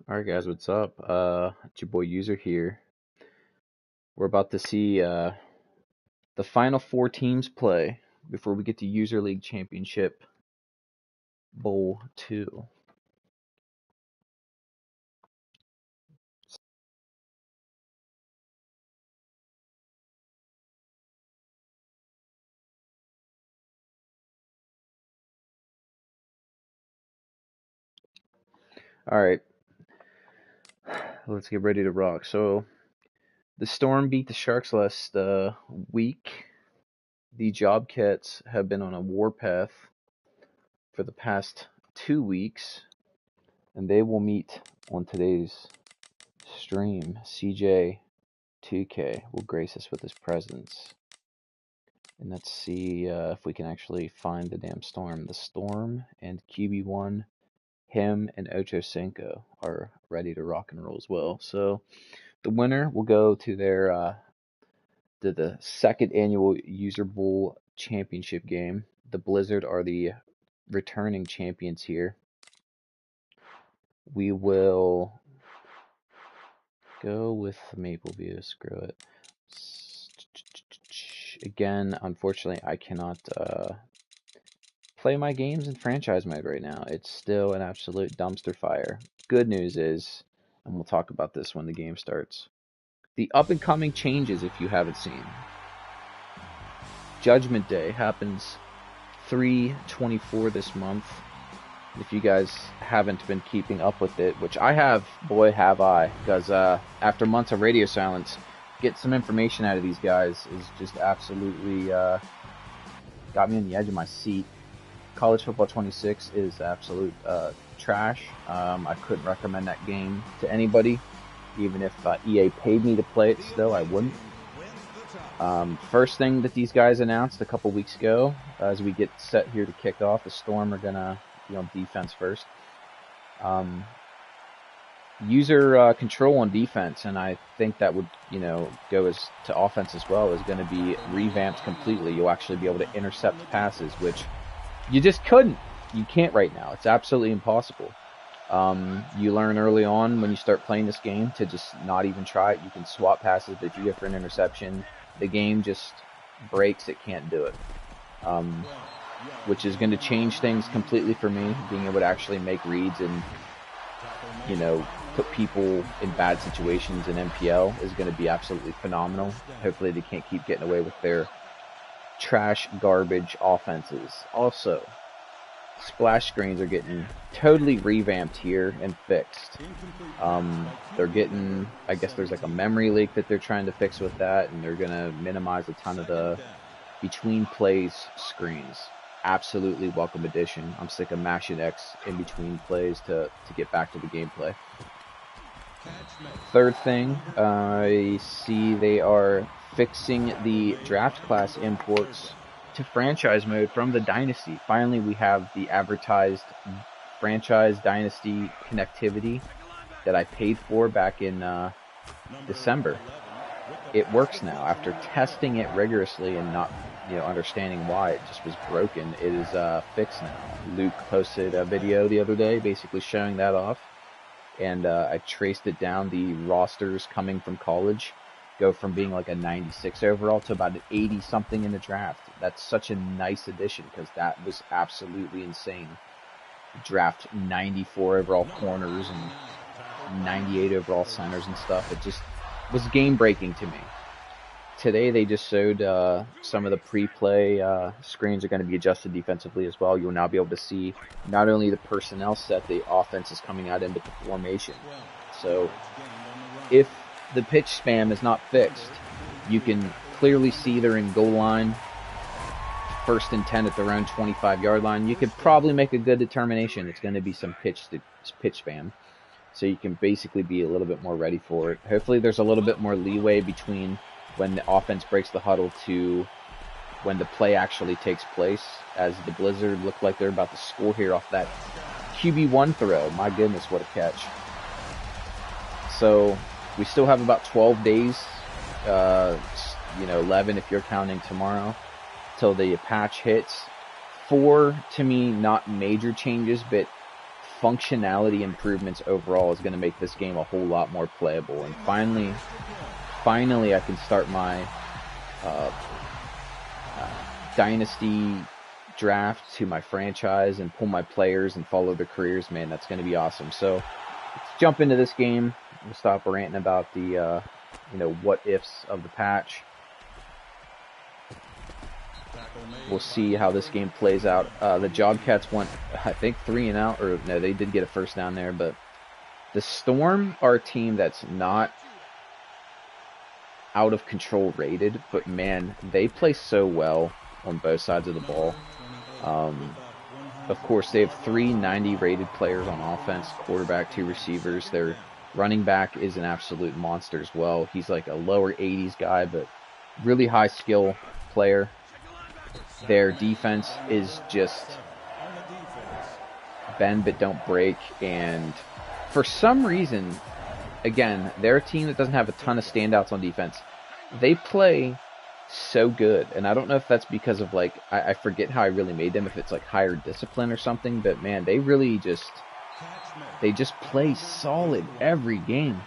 Alright guys, what's up? It's your boy User here. We're about to see the final four teams play before we get to User League Championship Bowl 2. Alright, let's get ready to rock. So, the Storm beat the Sharks last week. The Jobcats have been on a warpath for the past 2 weeks, and they will meet on today's stream. sz2 will grace us with his presence. And let's see if we can actually find the damn Storm. The Storm and QB1, him and Ocho Cinco are ready to rock and roll as well. So the winner will go to their to the second annual User Bowl championship game. The Blizzard are the returning champions here. We will go with Mapleview. Screw it. Again, unfortunately, I cannot play my games in franchise mode right now. It's still an absolute dumpster fire. Good news is, and we'll talk about this when the game starts, the up-and-coming changes, if you haven't seen. Judgment Day happens 3/24 this month. If you guys haven't been keeping up with it, which I have, boy have I, because after months of radio silence, get some information out of these guys is just absolutely got me on the edge of my seat. College Football 26 is absolute trash. I couldn't recommend that game to anybody, even if EA paid me to play it. Still, I wouldn't. First thing that these guys announced a couple weeks ago, as we get set here to kick off, the Storm are gonna be on defense first. User control on defense, and I think that would, go as to offense as well, is going to be revamped completely. You'll actually be able to intercept passes, which you just couldn't. You can't right now. It's absolutely impossible. You learn early on when you start playing this game to just not even try it. You can swap passes, but if you get for an interception, the game just breaks. It can't do it. Which is going to change things completely for me, being able to actually make reads and, put people in bad situations in MPL is going to be absolutely phenomenal. Hopefully they can't keep getting away with their trash, garbage offenses. Also, splash screens are getting totally revamped here and fixed. They're getting, I guess there's like a memory leak that they're trying to fix with that, and they're going to minimize a ton of the between plays screens. Absolutely welcome addition. I'm sick of mashing X in between plays to get back to the gameplay. Third thing, I see they are fixing the draft class imports to franchise mode from the Dynasty. Finally, we have the advertised franchise Dynasty connectivity that I paid for back in December. It works now. After testing it rigorously and not understanding why it just was broken, it is fixed now. Luke posted a video the other day basically showing that off, and I traced it down. The rosters coming from college go from being like a 96 overall to about an 80 something in the draft. That's such a nice addition, because that was absolutely insane. Draft 94 overall corners and 98 overall centers and stuff. It just was game breaking to me. Today they just showed some of the pre-play screens are going to be adjusted defensively as well. You'll now be able to see not only the personnel set the offense is coming out in, but the formation. So if the pitch spam is not fixed, you can clearly see they're in goal line, first and 10 at their own 25-yard line. You could probably make a good determination it's going to be some pitch spam. So you can basically be a little bit more ready for it. Hopefully there's a little bit more leeway between when the offense breaks the huddle to when the play actually takes place, as the Blizzard look like they're about to score here off that QB1 throw. My goodness, what a catch. So we still have about 12 days, 11 if you're counting tomorrow, till the patch hits. 4, to me, not major changes, but functionality improvements overall is going to make this game a whole lot more playable. And finally I can start my Dynasty draft to my franchise and pull my players and follow their careers. Man, that's going to be awesome. So let's jump into this game. We'll stop ranting about the what ifs of the patch. We'll see how this game plays out. The Jobcats went, I think, 3 and out, or no, they did get a first down there, but the Storm are a team that's not out of control rated, but man, they play so well on both sides of the ball. Of course, they have 3 90 rated players on offense, quarterback, 2 receivers. Their running back is an absolute monster as well. He's like a lower 80s guy, but really high skill player. Their defense is just bend but don't break, and for some reason, again, they're a team that doesn't have a ton of standouts on defense. They play so good, and I don't know if that's because of, like, I forget how I really made them, if it's like higher discipline or something, but man, they really just play solid every game.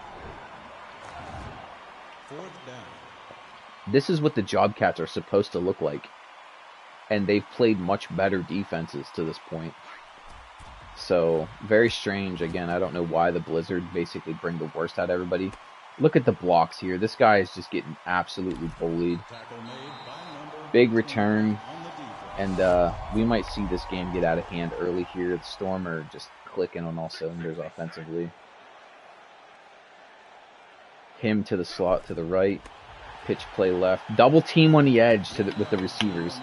This is what the Jobcats are supposed to look like, and they've played much better defenses to this point. So, very strange. Again, I don't know why the Blizzard basically bring the worst out of everybody. Look at the blocks here. This guy is just getting absolutely bullied. Big return. And we might see this game get out of hand early here. The Storm are just clicking on all cylinders offensively. Him to the slot to the right. Pitch play left. Double team on the edge with the receivers.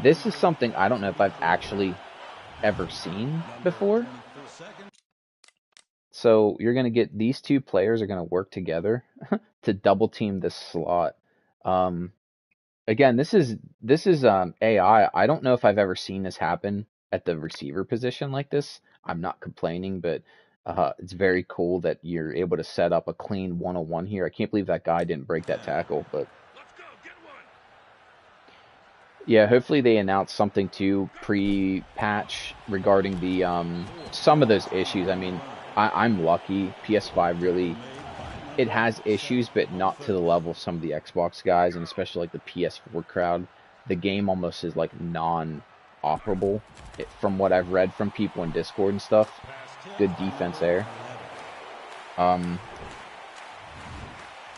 This is something I don't know if I've actually ever seen before. So you're going to get these 2 players are going to work together to double team this slot. Again, this is AI. I don't know if I've ever seen this happen at the receiver position like this. I'm not complaining, but it's very cool that you're able to set up a clean 1-on-1 here. I can't believe that guy didn't break that tackle, but yeah, hopefully they announce something too pre-patch regarding the some of those issues. I mean, I'm lucky. PS5 really, it has issues, but not to the level of some of the Xbox guys, and especially like the PS4 crowd. The game almost is like non-operable from what I've read from people in Discord and stuff. Good defense there. Yeah,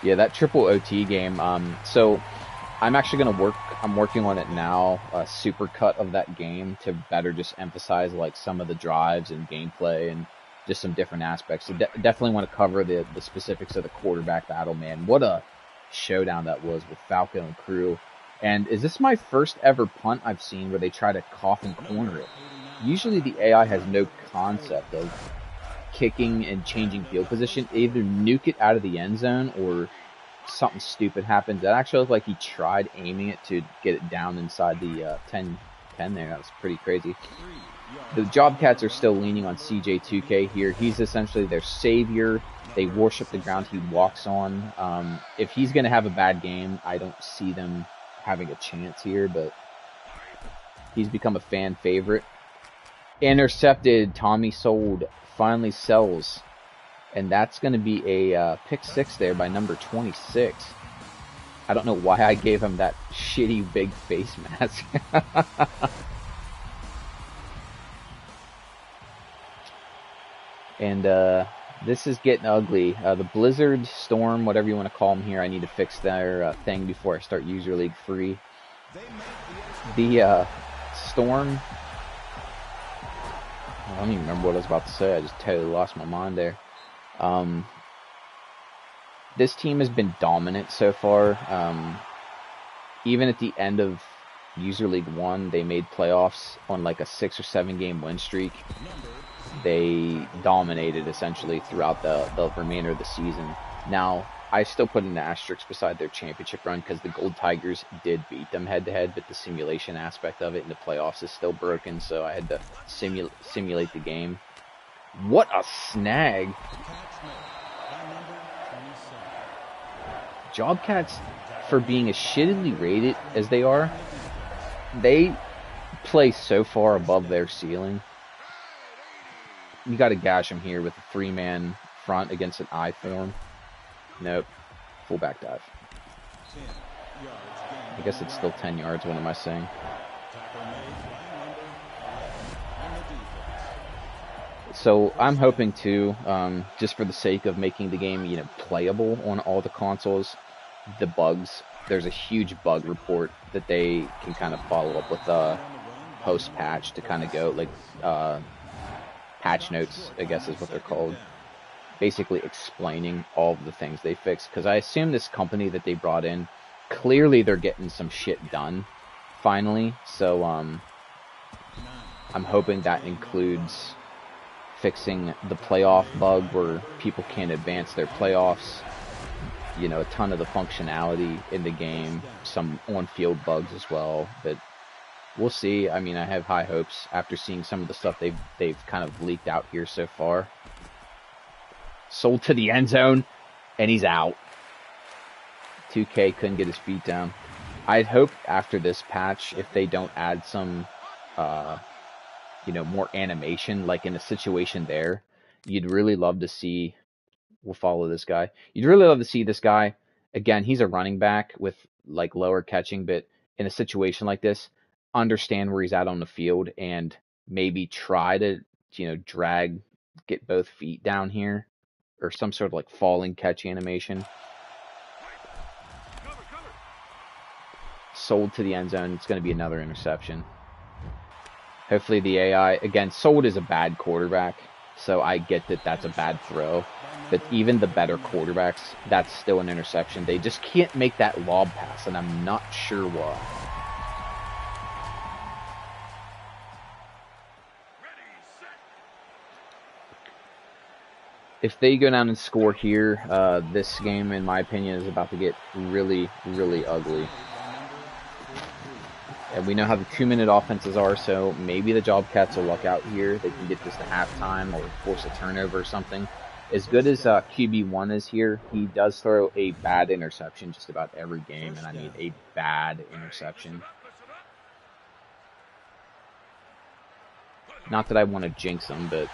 that triple OT game. So I'm actually I'm working on it now, a super cut of that game to better just emphasize like some of the drives and gameplay and just some different aspects. So definitely want to cover the specifics of the quarterback battle, man. What a showdown that was with Falco and crew. And is this my first ever punt I've seen where they try to cough and corner it? Usually the AI has no concept of kicking and changing field position. They either nuke it out of the end zone or something stupid happens. That actually looked like he tried aiming it to get it down inside the 10 there. That was pretty crazy. The Jobcats are still leaning on CJ2K here. He's essentially their savior. They worship the ground he walks on. If he's going to have a bad game, I don't see them having a chance here, but he's become a fan favorite. Intercepted. Tommy sold. Finally sells. And that's going to be a pick 6 there by number 26. I don't know why I gave him that shitty big face mask. And this is getting ugly. The Blizzard, Storm, whatever you want to call them here, I need to fix their thing before I start User League free. The Storm, I don't even remember what I was about to say. I just totally lost my mind there. This team has been dominant so far. Even at the end of User League 1, they made playoffs on like a 6 or 7 game win streak. They dominated essentially throughout the remainder of the season. Now, I still put an asterisk beside their championship run because the Gold Tigers did beat them head-to-head, but the simulation aspect of it in the playoffs is still broken, so I had to simulate the game. What a snag! Jobcats, for being as shittily rated as they are, they play so far above their ceiling. You got to gash him here with a 3-man front against an I form. Nope. Fullback dive. I guess it's still 10 yards. What am I saying? So I'm hoping to, just for the sake of making the game, you know, playable on all the consoles, the bugs. There's a huge bug report that they can kind of follow up with post-patch to kind of go, like, patch notes, I guess is what they're called. Basically explaining all of the things they fixed. Because I assume this company that they brought in, clearly they're getting some shit done, finally. So, I'm hoping that includes fixing the playoff bug where people can't advance their playoffs. You know, a ton of the functionality in the game, some on-field bugs as well, but we'll see. I mean, I have high hopes after seeing some of the stuff they've kind of leaked out here so far. Sold to the end zone, and he's out. 2K couldn't get his feet down. I'd hope after this patch, if they don't add some, you know, more animation, like in a situation there, you'd really love to see, we'll follow this guy. You'd really love to see this guy, again, he's a running back with like lower catching, but in a situation like this, understand where he's at on the field and maybe try to, you know, get both feet down here or some sort of like falling catch animation. Sold to the end zone. It's going to be another interception. Hopefully the AI, again, Sold is a bad quarterback, so I get that that's a bad throw. But even the better quarterbacks, that's still an interception. They just can't make that lob pass, and I'm not sure why. If they go down and score here, this game, in my opinion, is about to get really, really ugly. And we know how the 2-minute offenses are, so maybe the Jobcats will luck out here. They can get this to halftime or force a turnover or something. As good as QB1 is here, he does throw a bad interception just about every game, and I mean a bad interception. Not that I want to jinx him, but...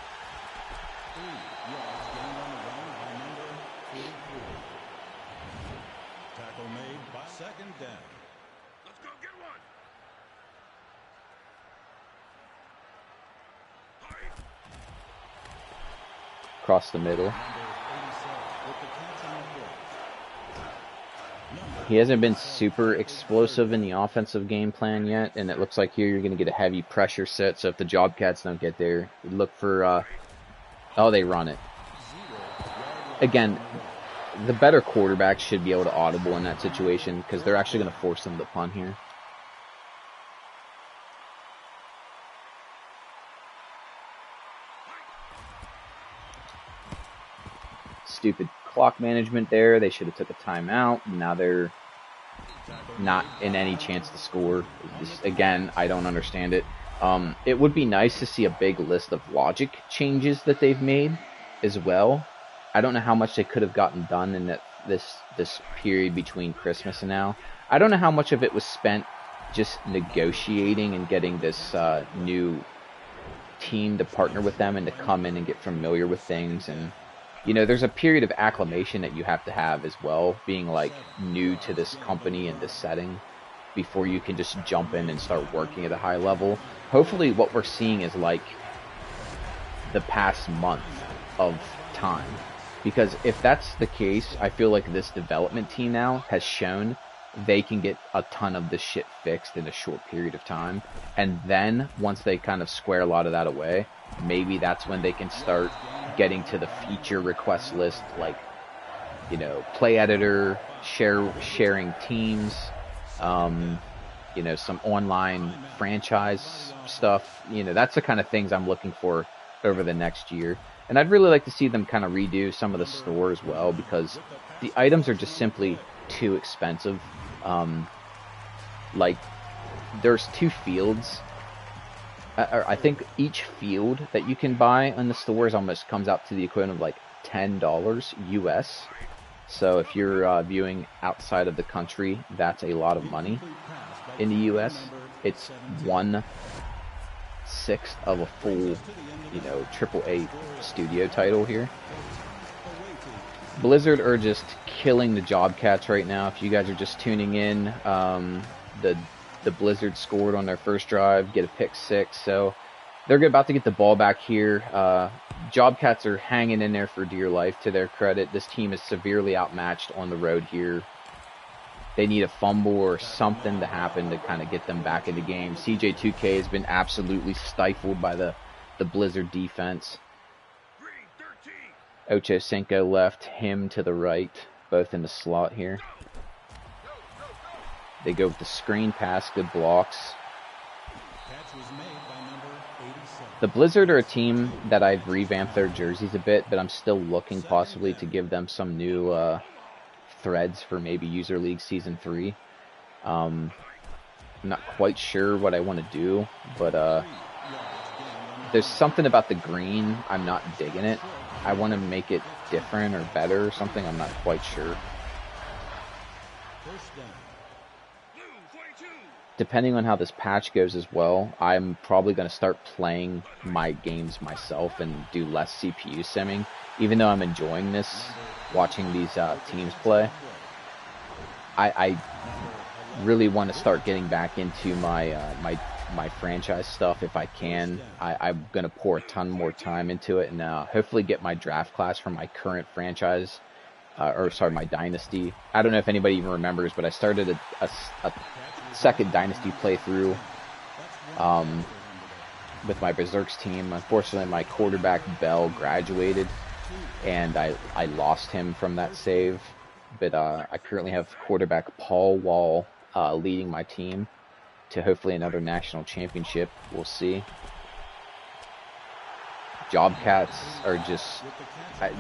across the middle. He hasn't been super explosive in the offensive game plan yet, and it looks like here you're going to get a heavy pressure set, so if the Jobcats don't get there, look for, oh, they run it. Again, the better quarterback should be able to audible in that situation, because they're actually going to force them to punt here. Stupid clock management there. They should have took a timeout. Now they're not in any chance to score. Just, again, I don't understand it. It would be nice to see a big list of logic changes that they've made as well. I don't know how much they could have gotten done in this period between Christmas and now. I don't know how much of it was spent just negotiating and getting this new team to partner with them and to come in and get familiar with things. And you know, there's a period of acclimation that you have to have as well, being like new to this company and this setting before you can just jump in and start working at a high level. Hopefully what we're seeing is like the past month of time, because if that's the case, I feel like this development team now has shown they can get a ton of this shit fixed in a short period of time. And then once they kind of square a lot of that away, maybe that's when they can start getting to the feature request list, like, you know, play editor, sharing teams, you know, some online franchise stuff. You know, that's the kind of things I'm looking for over the next year. And I'd really like to see them kind of redo some of the store as well, because the items are just simply too expensive. Like, there's 2 fields. I think each field that you can buy in the stores almost comes out to the equivalent of like $10 US. So if you're viewing outside of the country, that's a lot of money. In the US, it's sixth of a full, AAA studio title here. Blizzard are just killing the Job Cats right now. If you guys are just tuning in, the Blizzard scored on their first drive, get a pick six, so they're about to get the ball back here. Job Cats are hanging in there for dear life, to their credit. This team is severely outmatched on the road here. They need a fumble or something to happen to kind of get them back in the game. CJ2K has been absolutely stifled by the Blizzard defense. Ocho Cinco left, him to the right, both in the slot here. They go with the screen pass, good blocks. The Blizzard are a team that I've revamped their jerseys a bit, but I'm still looking possibly to give them some new threads for maybe User League Season 3. I'm not quite sure what I want to do, but there's something about the green, I'm not digging it. I want to make it different or better or something, I'm not quite sure. Depending on how this patch goes as well, I'm probably going to start playing my games myself and do less CPU simming. Even though I'm enjoying this, watching these teams play, I really want to start getting back into my my franchise stuff if I can. I'm going to pour a ton more time into it and hopefully get my draft class from my current franchise, my dynasty. I don't know if anybody even remembers, but I started a second dynasty playthrough with my Berserks team. Unfortunately, my quarterback Bell graduated, and I lost him from that save. But I currently have quarterback Paul Wall leading my team to hopefully another national championship. We'll see. Job Cats are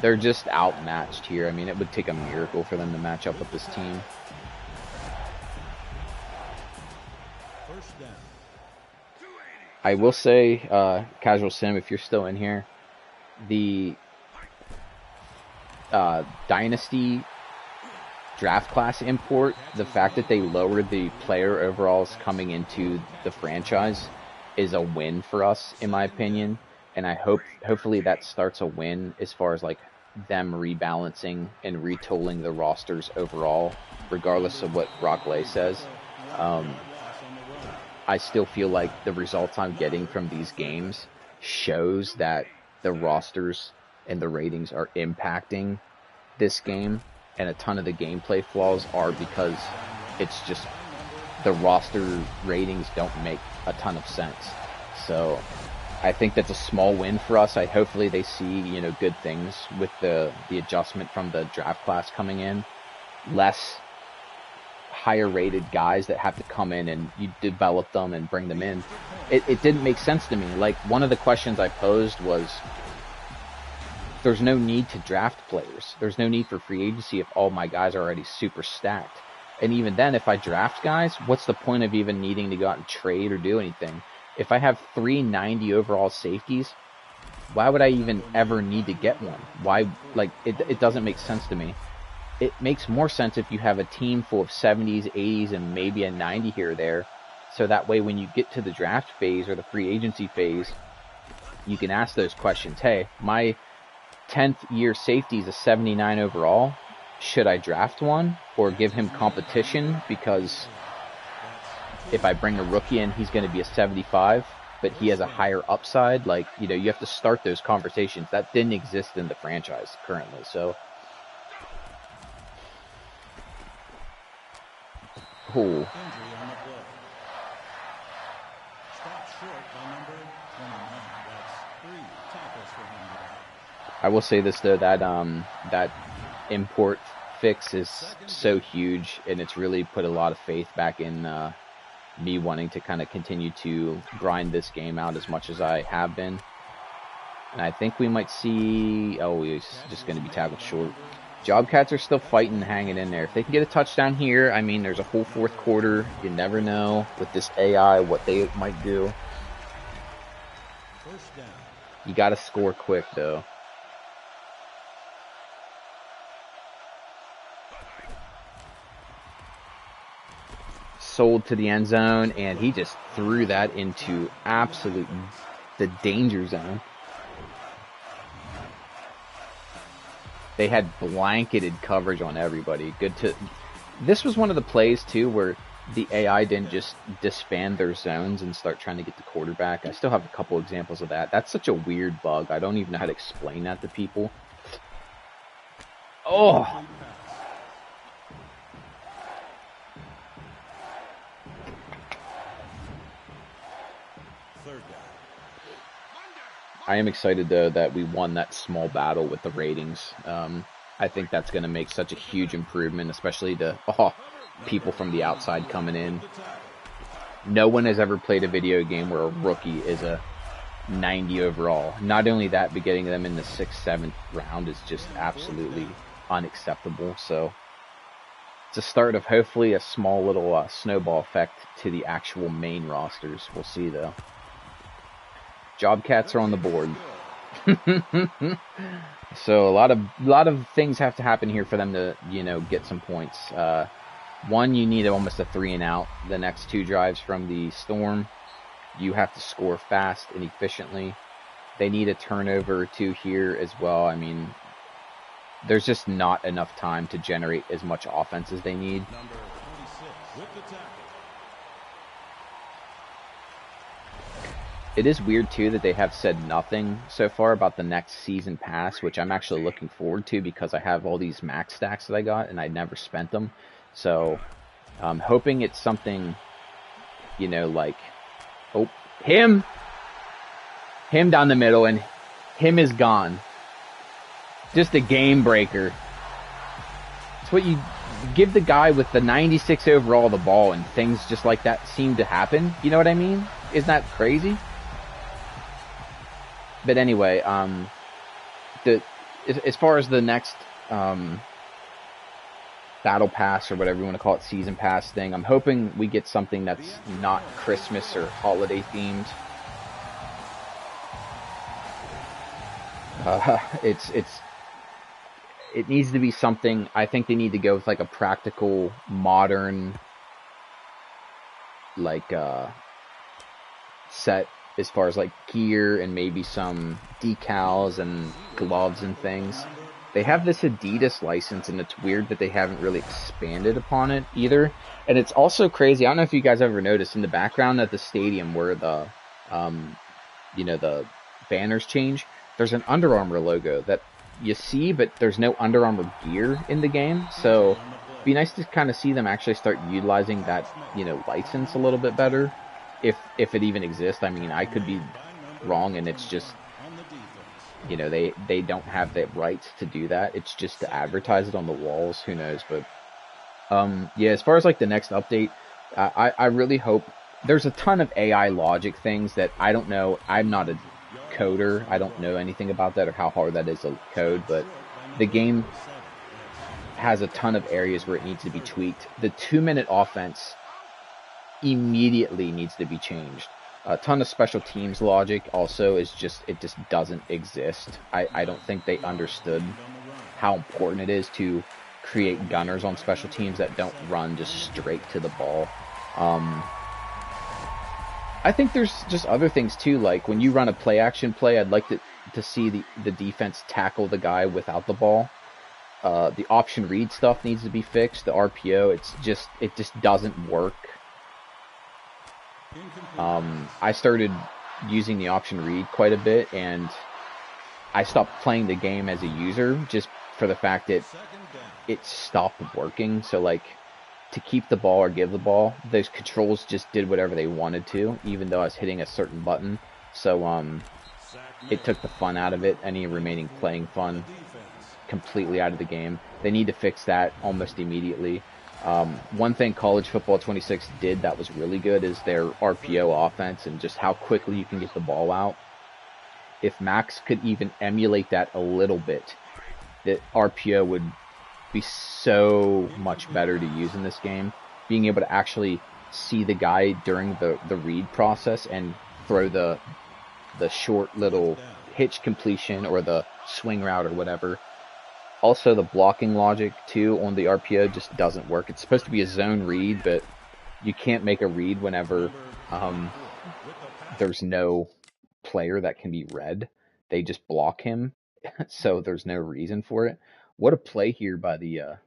they're just outmatched here. I mean, it would take a miracle for them to match up with this team. I will say, Casual Sim, if you're still in here, the Dynasty draft class import, the fact that they lowered the player overalls coming into the franchise is a win for us, in my opinion. And I hopefully that starts a win as far as like them rebalancing and retooling the rosters overall, regardless of what Rockley says. I still feel like the results I'm getting from these games shows that the rosters and the ratings are impacting this game, and a ton of the gameplay flaws are because it's just the roster ratings don't make a ton of sense. So I think that's a small win for us. Hopefully they see, good things with the adjustment from the draft class coming in. Less higher rated guys that have to come in and you develop them and bring them in. It didn't make sense to me. Like, one of the questions I posed was, there's no need to draft players. There's no need for free agency if all my guys are already super stacked. And even then, if I draft guys, what's the point of even needing to go out and trade or do anything? If I have 390 overall safeties, why would I even ever need to get one? Why? Like, it doesn't make sense to me. It makes more sense if you have a team full of 70s, 80s, and maybe a 90 here or there. So that way when you get to the draft phase or the free agency phase, you can ask those questions. Hey, my 10th year safety is a 79 overall. Should I draft one or give him competition? Because if I bring a rookie in, he's going to be a 75, but he has a higher upside. Like, you have to start those conversations. That didn't exist in the franchise currently. So, cool. I will say this though, that import fix is so huge, and it's really put a lot of faith back in me wanting to kind of continue to grind this game out as much as I have been. And I think we might see... Oh, he's just going to be tackled short. Jobcats are still fighting, hanging in there. If they can get a touchdown here, I mean, there's a whole fourth quarter. You never know with this AI what they might do. You got to score quick, though. sold to the end zone, and he just threw that into the danger zone. They had blanketed coverage on everybody. This was one of the plays too where the AI didn't just disband their zones and start trying to get the quarterback. I still have a couple examples of that. That's such a weird bug. I don't even know how to explain that to people. Oh! I am excited, though, that we won that small battle with the ratings. I think that's going to make such a huge improvement, especially to people from the outside coming in. No one has ever played a video game where a rookie is a 90 overall. Not only that, but getting them in the 6th, 7th round is just absolutely unacceptable. So it's a start of hopefully a small little snowball effect to the actual main rosters. We'll see, though. Jobcats are on the board. So a lot of things have to happen here for them to, get some points. One, you need almost a 3 and out the next 2 drives from the Storm. You have to score fast and efficiently. They need a turnover or 2 here as well. I mean, there's just not enough time to generate as much offense as they need. Number 26 with the tackle. It is weird, too, that they have said nothing so far about the next season pass, which I'm actually looking forward to because I have all these max stacks that I got, and I never spent them. So, I'm hoping it's something, like, him down the middle, and him is gone. Just a game breaker. It's what you give the guy with the 96 overall the ball, and things just like that seem to happen. You know what I mean? Isn't that crazy? But anyway, as far as the next battle pass or whatever you want to call it, season pass thing, I'm hoping we get something that's not Christmas or holiday themed. It needs to be something. I think they need to go with like a practical, modern, like set. As far as like gear and maybe some decals and gloves and things. They have this Adidas license, and it's weird that they haven't really expanded upon it either. And it's also crazy. I don't know if you guys ever noticed in the background at the stadium where the, the banners change. There's an Under Armour logo that you see, but there's no Under Armour gear in the game. So it'd be nice to kind of see them actually start utilizing that, license a little bit better. If it even exists. I mean, I could be wrong, and it's just, they don't have the rights to do that. It's just to advertise it on the walls. Who knows? But, yeah, as far as, like, the next update, I really hope there's a ton of AI logic things that I don't know. I'm not a coder. I don't know anything about that or how hard that is to code, but the game has a ton of areas where it needs to be tweaked. The 2-minute offense immediately needs to be changed. A ton of special teams logic also it just doesn't exist. I don't think they understood how important it is to create gunners on special teams that don't run just straight to the ball. I think there's just other things too, like when you run a play action play, I'd like to see the defense tackle the guy without the ball. The option read stuff needs to be fixed. The RPO, it just doesn't work. I started using the option read quite a bit, and I stopped playing the game as a user just for the fact that it stopped working. So, like, to keep the ball or give the ball, those controls just did whatever they wanted to, even though I was hitting a certain button. So, it took the fun out of it, any remaining playing fun, completely out of the game. They need to fix that almost immediately. One thing College Football 26 did that was really good is their RPO offense and just how quickly you can get the ball out. If Max could even emulate that a little bit, the RPO would be so much better to use in this game. Being able to actually see the guy during the read process and throw the short little hitch completion or the swing route or whatever. Also, the blocking logic, too, on the RPO just doesn't work. It's supposed to be a zone read, but you can't make a read whenever there's no player that can be read. They just block him, so there's no reason for it. What a play here by the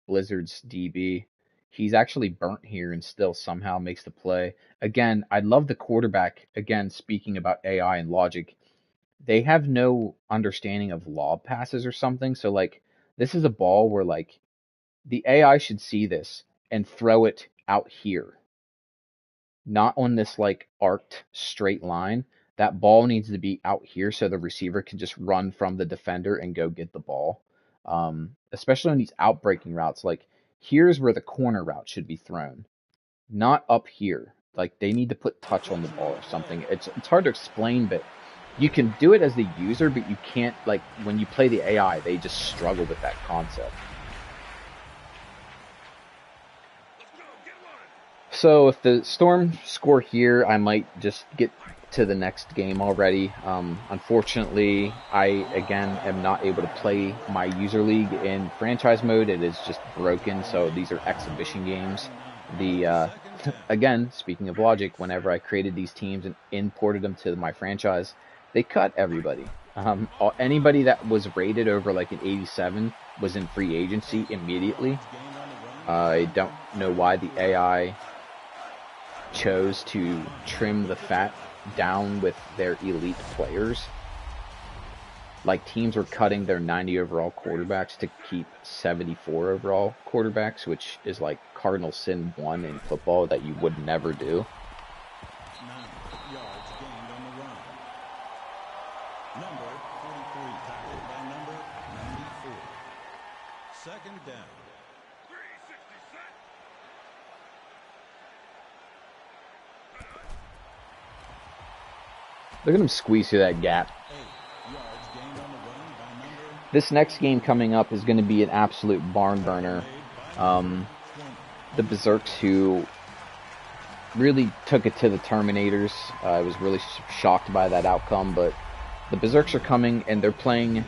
Blizzard's DB. He's actually burnt here and still somehow makes the play. Again, I love the quarterback. Again, speaking about AI and logic, they have no understanding of lob passes or something. So, like, this is a ball where, like, the AI should see this and throw it out here, not on this, like, arced straight line. That ball needs to be out here so the receiver can just run from the defender and go get the ball. Especially on these outbreaking routes, like, here's where the corner route should be thrown, not up here. Like, they need to put touch on the ball or something. It's hard to explain, but you can do it as the user, but you can't, like, when you play the AI, they just struggle with that concept. So if the Storm score here, I might just get to the next game already. Unfortunately, I, again, am not able to play my user league in franchise mode. It is just broken, so these are exhibition games. Again, speaking of logic, whenever I created these teams and imported them to my franchise, they cut everybody. Anybody that was rated over like an 87 was in free agency immediately. I don't know why the AI chose to trim the fat down with their elite players. Like, teams were cutting their 90 overall quarterbacks to keep 74 overall quarterbacks, which is like cardinal sin 1 in football that you would never do. 9 yards gained on the run. Number 43 tackled by number 94. Second down. Look at him squeeze through that gap. This next game coming up is going to be an absolute barn burner. The Berserks, who really took it to the Terminators. I was really shocked by that outcome, but the Berserks are coming, and they're playing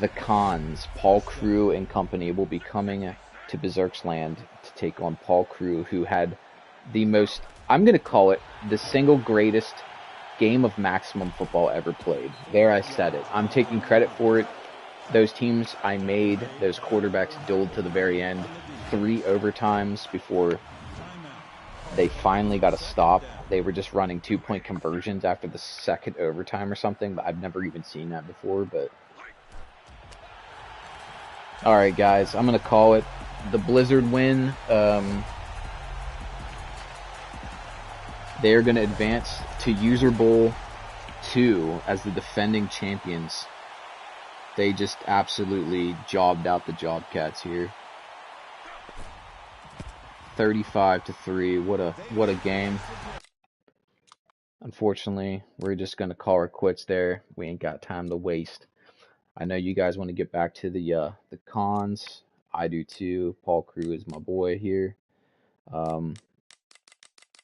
the Khans. Paul Crew and company will be coming to Berserks Land to take on Paul Crew, who had the most, I'm going to call it, the single greatest game of maximum football ever played. There, I said it. I'm taking credit for it. Those teams I made, those quarterbacks dueled to the very end. 3 overtimes before they finally got a stop. They were just running 2-point conversions after the second overtime or something. But I've never even seen that before. But all right, guys, I'm gonna call it. The Blizzard win. They are going to advance to User Bowl 2 as the defending champions. They just absolutely jobbed out the Jobcats here. 35-3. What a game. Unfortunately, we're just going to call our quits there. We ain't got time to waste. I know you guys want to get back to the Cons. I do too. Paul Crew is my boy here.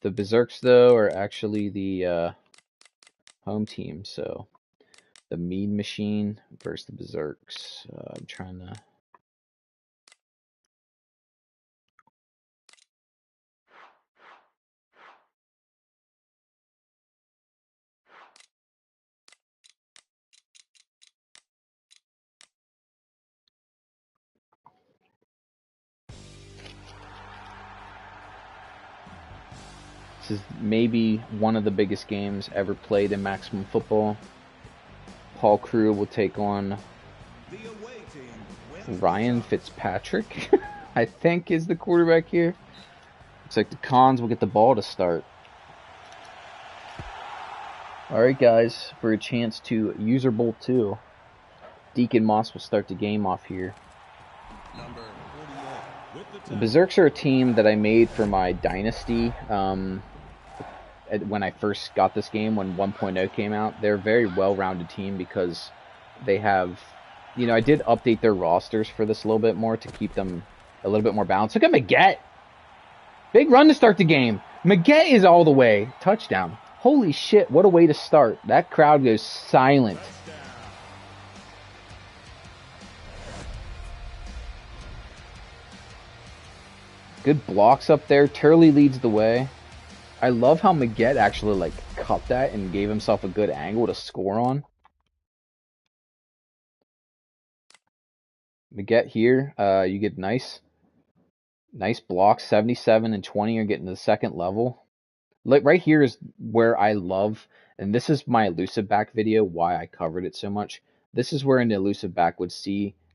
The Berserks, though, are actually the home team, so the Mean Machine versus the Berserks. I'm trying to... This is maybe one of the biggest games ever played in Maximum Football. Paul Crew will take on Ryan Fitzpatrick, I think is the quarterback here. Looks like the Cons will get the ball to start. Alright, guys, for a chance to User Bowl 2. Deacon Moss will start the game off here. The Berserks are a team that I made for my Dynasty when I first got this game, when 1.0 came out. They're a very well-rounded team because they have, you know, I did update their rosters for this a little bit more to keep them a little bit more balanced. Look at Maggette! Big run to start the game. Maggette is all the way. Touchdown. Holy shit, what a way to start. That crowd goes silent. Good blocks up there. Turley leads the way. I love how Maget actually like cut that and gave himself a good angle to score on. Maget here, you get nice blocks. 77 and 20 are getting to the second level. Like right here is where I love, and this is my elusive back video, why I covered it so much. This is where an elusive back would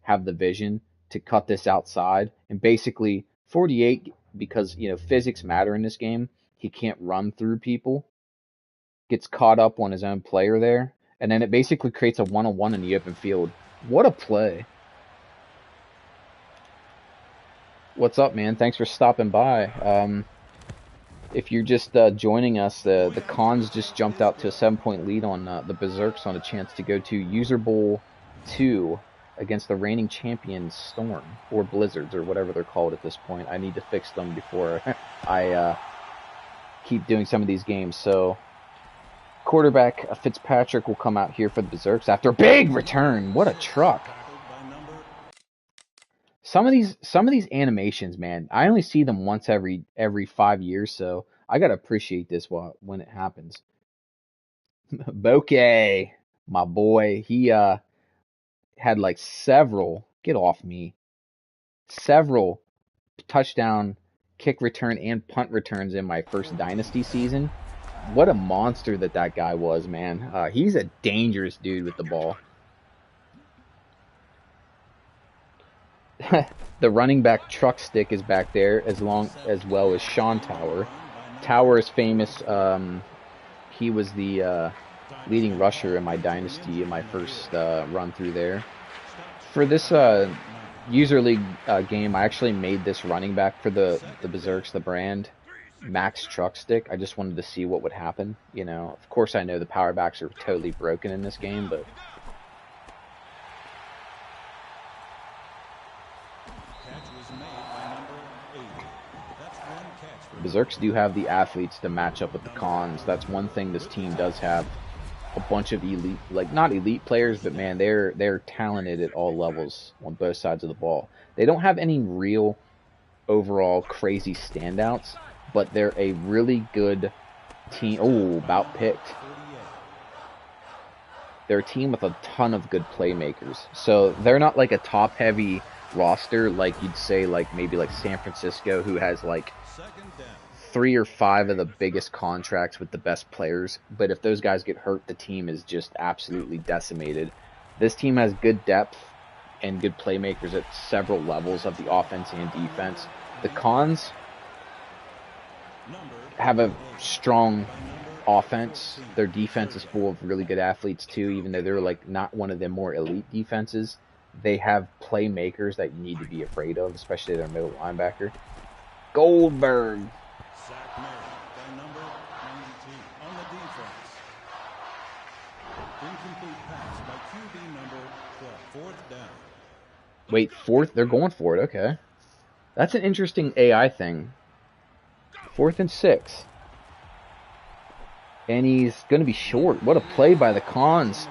have the vision to cut this outside, and basically 48, because you know physics matter in this game, he can't run through people, gets caught up on his own player there, and then it basically creates a one-on-one in the open field. What a play. What's up, man? Thanks for stopping by. If you're just joining us, the Cons just jumped out to a 7-point lead on the Berserks on a chance to go to User Bowl 2 against the reigning champion Storm, or Blizzards, or whatever they're called at this point. I need to fix them before I keep doing some of these games. So, quarterback Fitzpatrick will come out here for the Berserks after a big return. What a truck! Some of these animations, man, I only see them once every 5 years, so I gotta appreciate this when it happens. Bokeh, my boy, he had like several touchdown, kick return, and punt returns in my first Dynasty season. What a monster that guy was, man. He's a dangerous dude with the ball. The running back truck stick is back there, as well as Sean Tower. Tower is famous. He was the leading rusher in my dynasty in my first run through there. For this user league game, I actually made this running back for the Berserks, the brand, Max Truck Stick. I just wanted to see what would happen. You know, of course, I know the power backs are totally broken in this game, but Berserks do have the athletes to match up with the Cons. That's one thing this team does have. A bunch of elite, like not elite players, but man, they're talented at all levels on both sides of the ball. They don't have any real overall crazy standouts, but they're a really good team. Oh, about picked. They're a team with a ton of good playmakers. So they're not like a top-heavy roster like you'd say, like maybe like San Francisco, who has like 3 or 5 of the biggest contracts with the best players. But if those guys get hurt, the team is just absolutely decimated. This team has good depth and good playmakers at several levels of the offense and defense. The Cons have a strong offense. Their defense is full of really good athletes too, even though they're like not one of the more elite defenses. They have playmakers that you need to be afraid of, especially their middle linebacker. Goldberg. Wait, fourth? They're going for it. Okay. That's an interesting AI thing. 4th and 6. And he's going to be short. What a play by the Cons.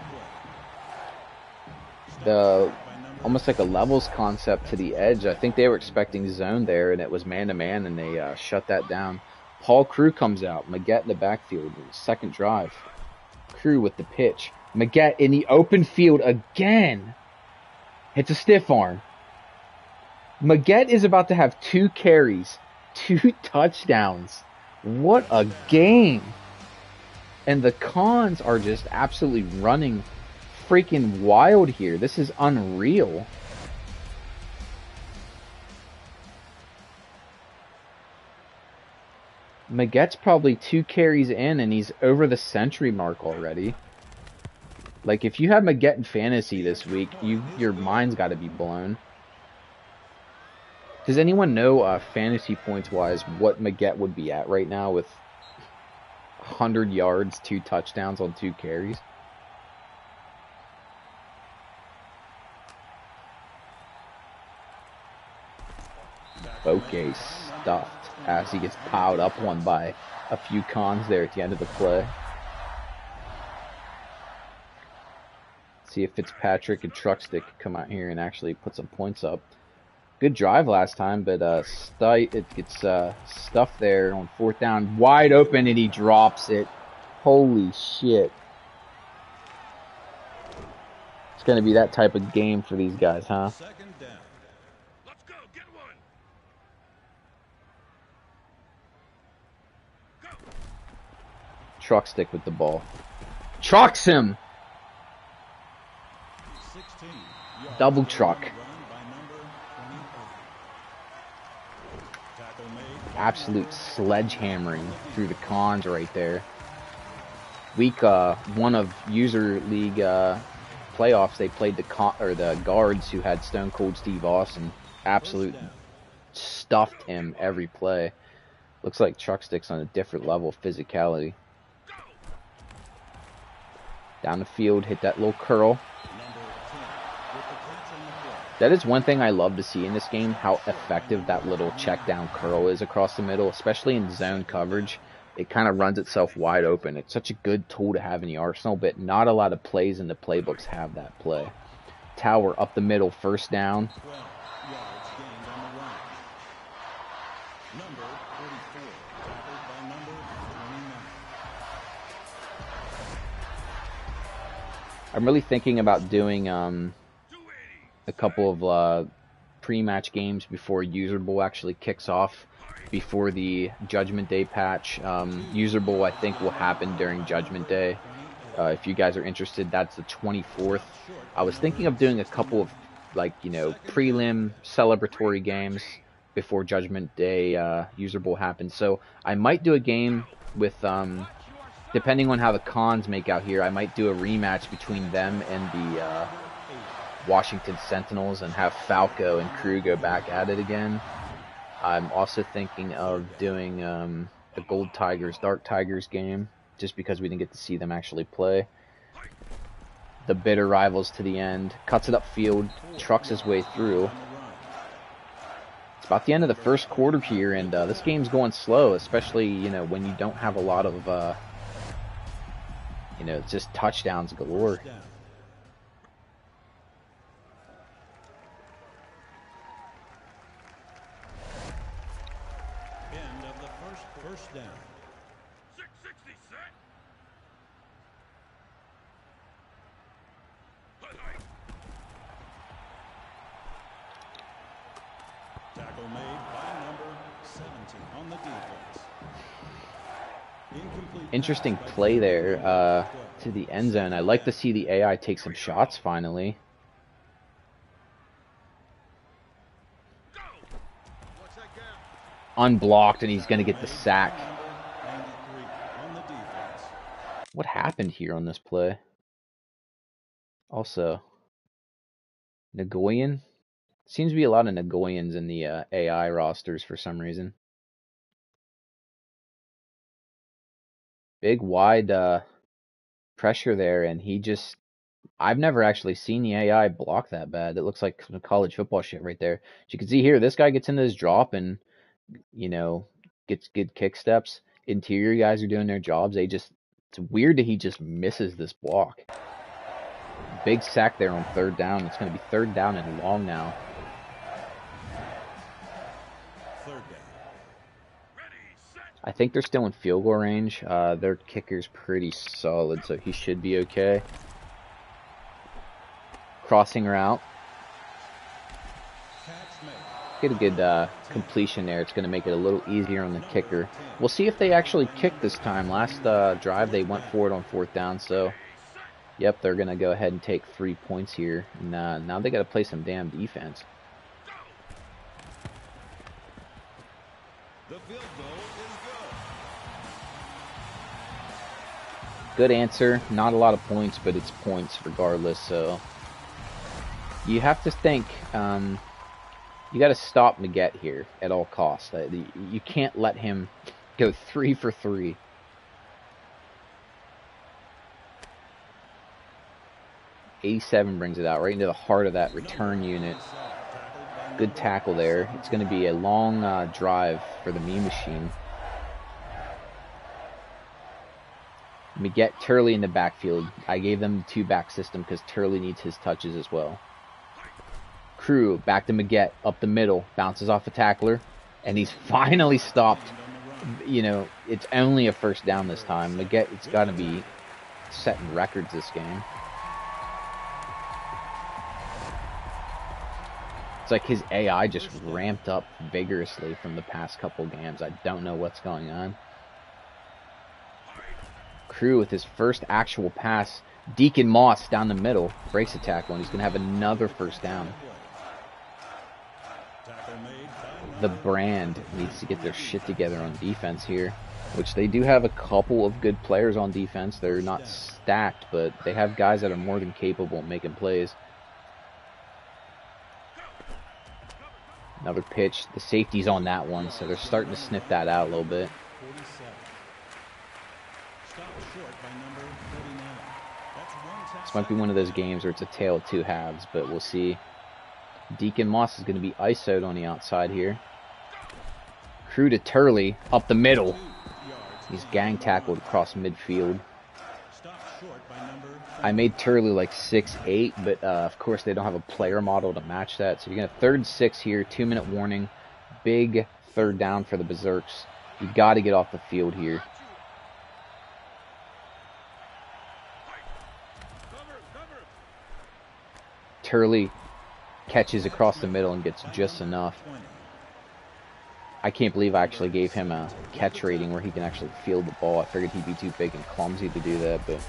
Almost like a levels concept to the edge. I think they were expecting zone there, and it was man-to-man, and they shut that down. Paul Crew comes out. Maget in the backfield. Second drive. Crew with the pitch. Maget in the open field again. Hits a stiff arm. Maget is about to have 2 carries. 2 touchdowns. What a game. And the Cons are just absolutely running freaking wild here. This is unreal. Maget's probably 2 carries in and he's over the century mark already. Like, if you have Maget in fantasy this week, your mind's got to be blown. Does anyone know, fantasy points-wise, what Maget would be at right now with 100 yards, 2 touchdowns on 2 carries? Bokeh stuffed as he gets piled up on by a few Cons there at the end of the play. See if Fitzpatrick and Truckstick come out here and actually put some points up. Good drive last time, but it gets stuffed there on 4th down, wide open, and he drops it. Holy shit! It's gonna be that type of game for these guys, huh? Second down. Let's go, get one. Go. Truck stick with the ball. Trucks him. 16 Double yards truck. run by number 28. Tackle made. Absolute sledgehammering through the cons right there. Week 1 of User League playoffs, they played the guards who had Stone Cold Steve Austin. Absolute stuffed him every play. Looks like Truck Stick's on a different level of physicality. Down the field, hit that little curl. That is one thing I love to see in this game, how effective that little check down curl is across the middle, especially in zone coverage. It kind of runs itself wide open. It's such a good tool to have in the arsenal, but not a lot of plays in the playbooks have that play. Tower up the middle, 1st down. 12 yards gained on the run. Number 44, tackled by number 29. I'm really thinking about doing a couple of pre-match games before User Bowl actually kicks off, before the Judgment Day patch. User Bowl, I think, will happen during Judgment Day. If you guys are interested, that's the 24th. I was thinking of doing a couple of, prelim celebratory games before Judgment Day User Bowl happens. So I might do a game with, depending on how the cons make out here, I might do a rematch between them and the Washington Sentinels and have Falco and crew go back at it again. I'm also thinking of doing the Gold Tigers, Dark Tigers game, just because we didn't get to see them actually play. The bitter rivals to the end. Cuts it upfield, trucks his way through. It's about the end of the 1st quarter here, and this game's going slow, especially, when you don't have a lot of, it's just touchdowns galore. End of the first down. 660 set. Tackle made by number 17 on the defense. Incomplete. Interesting play there to the end zone. I like to see the AI take some shots finally. What's that gap? Unblocked, and he's going to get the sack. 93 on the defense. What happened here on this play? Also, Nagoyan? Seems to be a lot of Nagoyans in the AI rosters for some reason. Big wide pressure there, and he just... I've never actually seen the AI block that bad. It looks like some college football shit right there. As you can see here, this guy gets into his drop and, gets good kick steps. Interior guys are doing their jobs. It's weird that he just misses this block. Big sack there on 3rd down. It's going to be 3rd down and long now. 3rd down. Ready, set. I think they're still in field goal range. Their kicker's pretty solid, so he should be okay. Crossing route. Catch made. Get a good completion there. It's going to make it a little easier on the kicker. We'll see if they actually kick this time. Last drive, they went for it on 4th down, so... Yep, they're going to go ahead and take 3 points here. And, now they got to play some damn defense. The field goal is good. Good answer. Not a lot of points, but it's points regardless, so... You have to think, you got to stop Maget here at all costs. You can't let him go 3 for 3. '87 brings it out right into the heart of that return unit. Good tackle there. It's going to be a long drive for the Meme Machine. Maget, Turley in the backfield. I gave them the 2-back system because Turley needs his touches as well. Crew back to Maggette up the middle, bounces off a tackler, and he's finally stopped. You know, it's only a first down this time. Maggette, it's got to be setting records this game. It's like his AI just ramped up vigorously from the past couple games. I don't know what's going on. Crew with his first actual pass. Deacon Moss down the middle. Breaks a tackle, and he's going to have another first down. The Brand needs to get their shit together on defense here, which they do have a couple of good players on defense. They're not stacked, but they have guys that are more than capable of making plays. Another pitch. The safety's on that one, so they're starting to sniff that out a little bit. This might be one of those games where it's a tale of two halves, but we'll see. Deacon Moss is going to be ISO'd on the outside here. Crew to Turley up the middle. He's gang tackled across midfield. I made Turley like 6'8", but of course they don't have a player model to match that. So you're going to 3rd and 6 here, 2-minute warning. Big third down for the Berserks. You got to get off the field here. Turley catches across the middle and gets just enough. I can't believe I actually gave him a catch rating where he can actually field the ball. I figured he'd be too big and clumsy to do that, but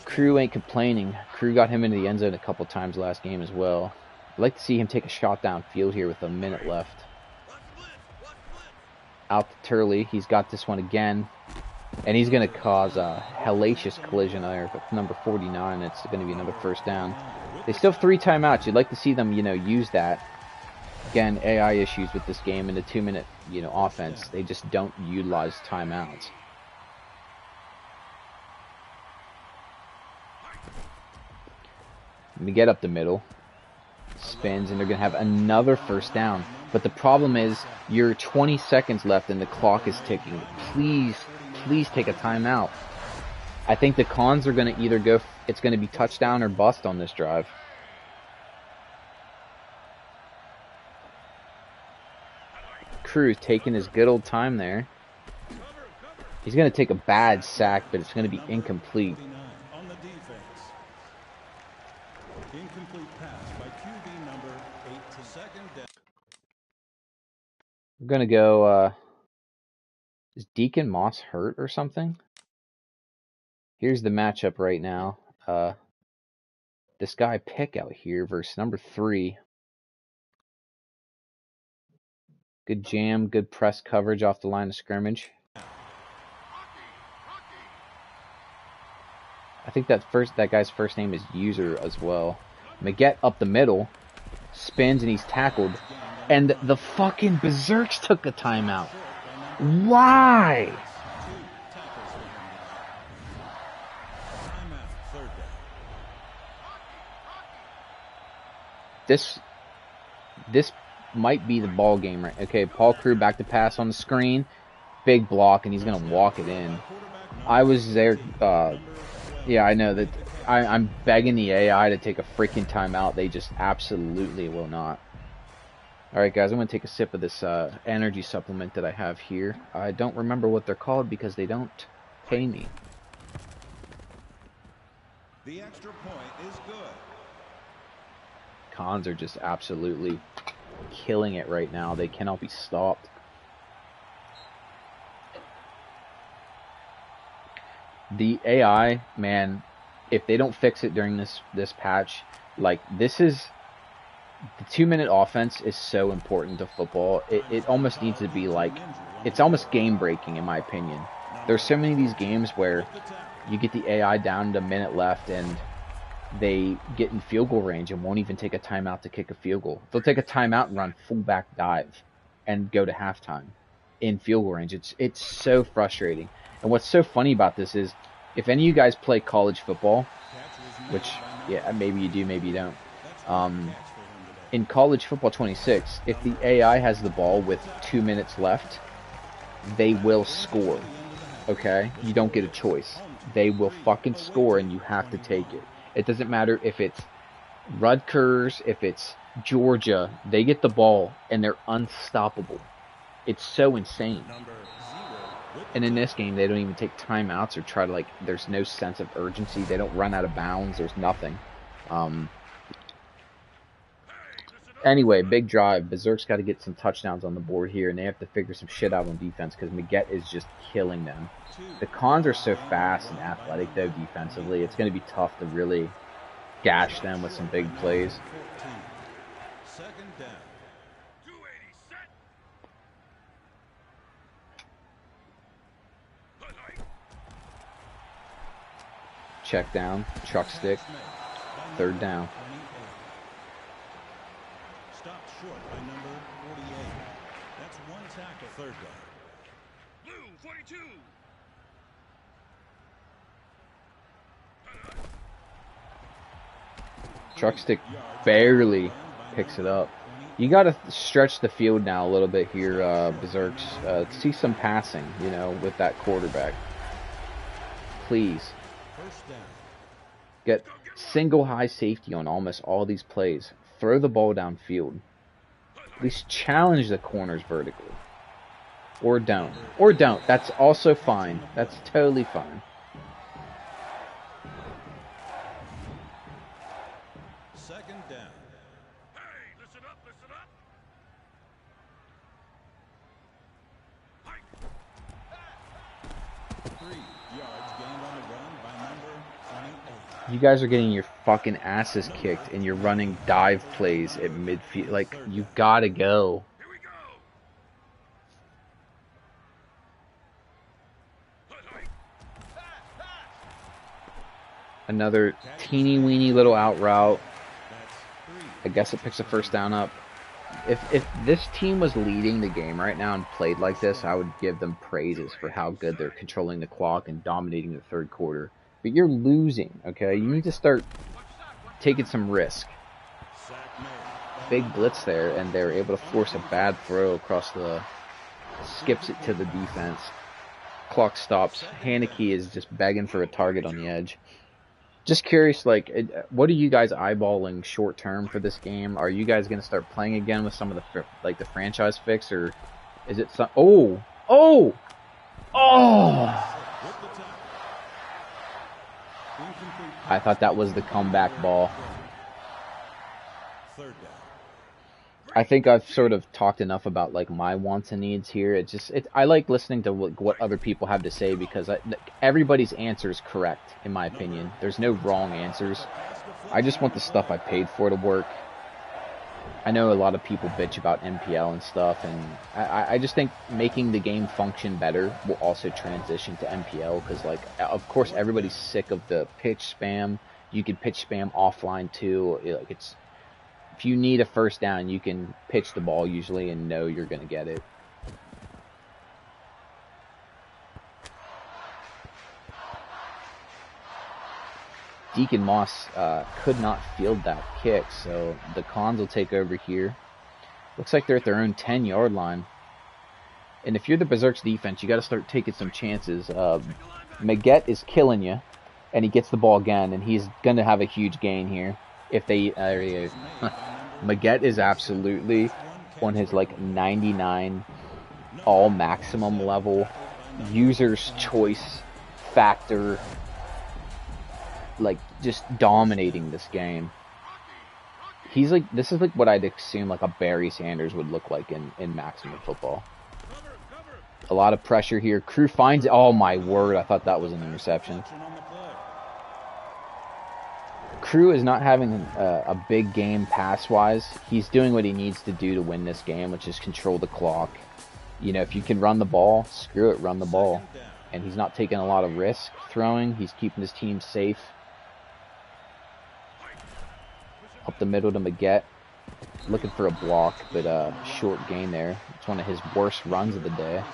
Crew ain't complaining. Crew got him into the end zone a couple times last game as well. I'd like to see him take a shot downfield here with a minute left. Out to Turley. He's got this one again. And he's going to cause a hellacious collision there with number 49. It's going to be another first down. They still have 3 timeouts. You'd like to see them, you know, use that. Again, AI issues with this game in the 2-minute, you know, offense. They just don't utilize timeouts. We get up the middle. Spins, and they're going to have another first down. But the problem is, you're 20 seconds left and the clock is ticking. Please take a timeout. I think the Cons are going to either go, it's going to be touchdown or bust on this drive. Crew's taking his good old time there. He's going to take a bad sack, but it's going to be incomplete. We're going to go, is Deacon Moss hurt or something? Here's the matchup right now. This guy Pick out here versus number 3. Good jam, good press coverage off the line of scrimmage. I think that guy's first name is User as well. Maggette up the middle, spins and he's tackled. And the fucking Berserks took a timeout. Why? This might be the ball game, right? Okay, Paul Crew back to pass on the screen. Big block, and he's going to walk it in. I was there. Yeah, I know that. I'm begging the AI to take a freaking timeout. They just absolutely will not. Alright, guys, I'm going to take a sip of this energy supplement that I have here. I don't remember what they're called because they don't pay me. The extra point is good. Cons are just absolutely killing it right now. They cannot be stopped. The AI, man, if they don't fix it during this patch, like, this is... The 2-minute offense is so important to football. It almost needs to be like... It's almost game-breaking, in my opinion. There's so many of these games where you get the AI down to a minute left and they get in field goal range and won't even take a timeout to kick a field goal. They'll take a timeout and run fullback dive and go to halftime in field goal range. It's so frustrating. And what's so funny about this is, if any of you guys play college football, which, yeah, maybe you do, maybe you don't. In College Football 26, if the AI has the ball with 2 minutes left, they will score. Okay? You don't get a choice. They will fucking score and you have to take it. It doesn't matter if it's Rutgers, if it's Georgia, they get the ball and they're unstoppable. It's so insane. Number 0 with And in this game, they don't even take timeouts or try to, like, there's no sense of urgency. They don't run out of bounds. There's nothing. Anyway, big drive. Berserk's got to get some touchdowns on the board here, and they have to figure some shit out on defense because Maggette is just killing them. The Cons are so fast and athletic, though, defensively. It's going to be tough to really gash them with some big plays. 14. Second down. 280 set. Highlight. Check down, truck stick, third down. Stopped short by number 48. That's one tackle. Third down. Blue 42. Truck stick barely picks it up. You got to stretch the field now a little bit here, Berserks. See some passing, you know, with that quarterback. Please. First down. Get single high safety on almost all these plays. Throw the ball downfield. At least challenge the corners vertically. Or don't. Or don't. That's also fine. That's totally fine. Second down. Hey, listen up, listen up. Hike. 3 yards gained on the run by number 28. You guys are getting your fucking asses kicked and you're running dive plays at midfield. Like, you gotta go. Here we go. Highlight. Another teeny weeny little out route. That's 3. I guess it picks a first down up. If this team was leading the game right now and played like this, I would give them praises for how good they're controlling the clock and dominating the third quarter. But you're losing, okay? You need to start taking some risk. Sack made. Big blitz there, and they're able to force a bad throw across the... Skips it to the defense. Clock stops. Haneke is just begging for a target on the edge. Just curious, like, what are you guys eyeballing short term for this game? Are you guys going to start playing again with some of the, like, the franchise fix, or is it some... Oh! Oh! Oh! With the tackle. Incomplete. I thought that was the comeback ball. Third down. I think I've sort of talked enough about, like, my wants and needs here. I like listening to what other people have to say because everybody's answer is correct, in my opinion. There's no wrong answers. I just want the stuff I paid for to work. I know a lot of people bitch about MPL and stuff, and I just think making the game function better will also transition to MPL because, like, of course, everybody's sick of the pitch spam. You can pitch spam offline too. Like, it's... If you need a first down, you can pitch the ball usually and know you're going to get it. Deacon Moss could not field that kick, so the Cons will take over here. Looks like they're at their own 10-yard line. And if you're the Berserk's defense, you got to start taking some chances. Maggette is killing you, and he gets the ball again, and he's going to have a huge gain here. If they... there he is. Maggette is absolutely on his, like, 99 all maximum level, user's choice factor, like, just dominating this game. He's like, this is like what I'd assume like a Barry Sanders would look like in maximum football. A lot of pressure here. Crew finds it. Oh my word, I thought that was an interception. Crew is not having a big game pass-wise. He's doing what he needs to do to win this game, which is control the clock. You know, if you can run the ball, screw it, run the ball. And he's not taking a lot of risk throwing. He's keeping his team safe. Up the middle to Maggette. Looking for a block, but short gain there. It's one of his worst runs of the day.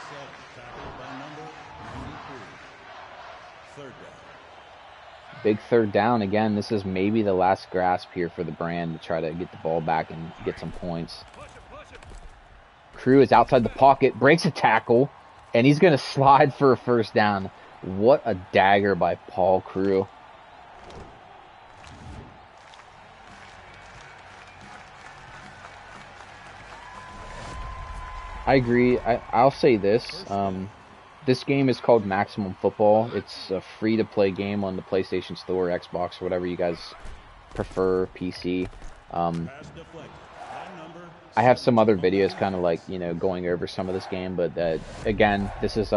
Big third down again. This is maybe the last grasp here for the brand to try to get the ball back and get some points. Crew is outside the pocket, breaks a tackle, and he's going to slide for a first down. What a dagger by Paul Crew. I agree. I'll say this. This game is called Maximum Football. It's a free-to-play game on the PlayStation Store, Xbox, or whatever you guys prefer, PC. Um, Pass deflected. Line number I have some other 17 on the videos kind catch. of like, going over some of this game, but again, this is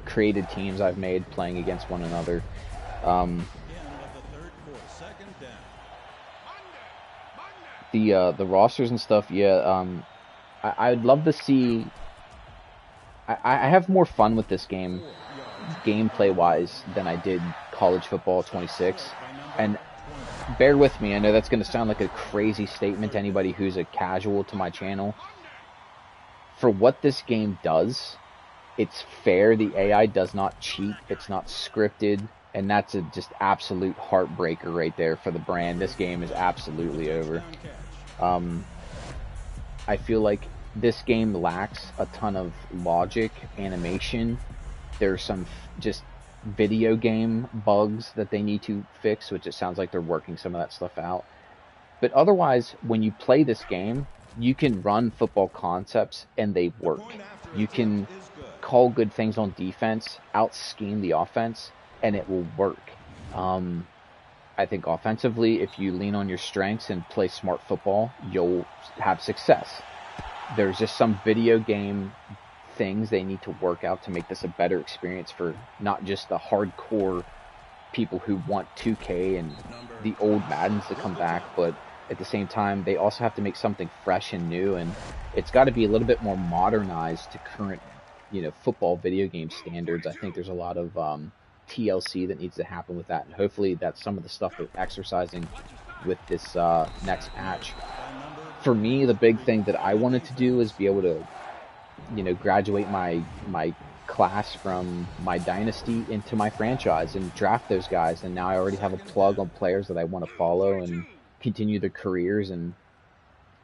created teams I've made playing against one another. Um, End of the third quarter. Second down. the rosters and stuff, yeah. I'd love to see. I have more fun with this game, 4 yards. gameplay wise, than I did College Football 26. By And number 20. bear with me, I know that's going to sound like a crazy statement to anybody who's a casual to my channel. For what this game does, it's fair. The AI does not cheat. It's not scripted. And that's a just absolute heartbreaker right there for the brand. This game is absolutely over. Touchdown catch. Um, I feel like this game lacks a ton of logic, animation. There's some just video game bugs that they need to fix, which it sounds like they're working some of that stuff out. But otherwise, when you play this game, you can run football concepts and they work. Point after You can attempt is good. call good things on defense, out scheme the offense, and it will work. I think offensively, if you lean on your strengths and play smart football, you'll have success. There's just some video game things they need to work out to make this a better experience for not just the hardcore people who want 2K and the old Maddens to come back, but at the same time, they also have to make something fresh and new, and it's got to be a little bit more modernized to current, football video game standards. I think there's a lot of TLC that needs to happen with that, and hopefully that's some of the stuff they're exercising with this next patch. For me, the big thing that I wanted to do is be able to, graduate my class from my dynasty into my franchise and draft those guys. And now I already have a plug on players that I want to follow and continue their careers. And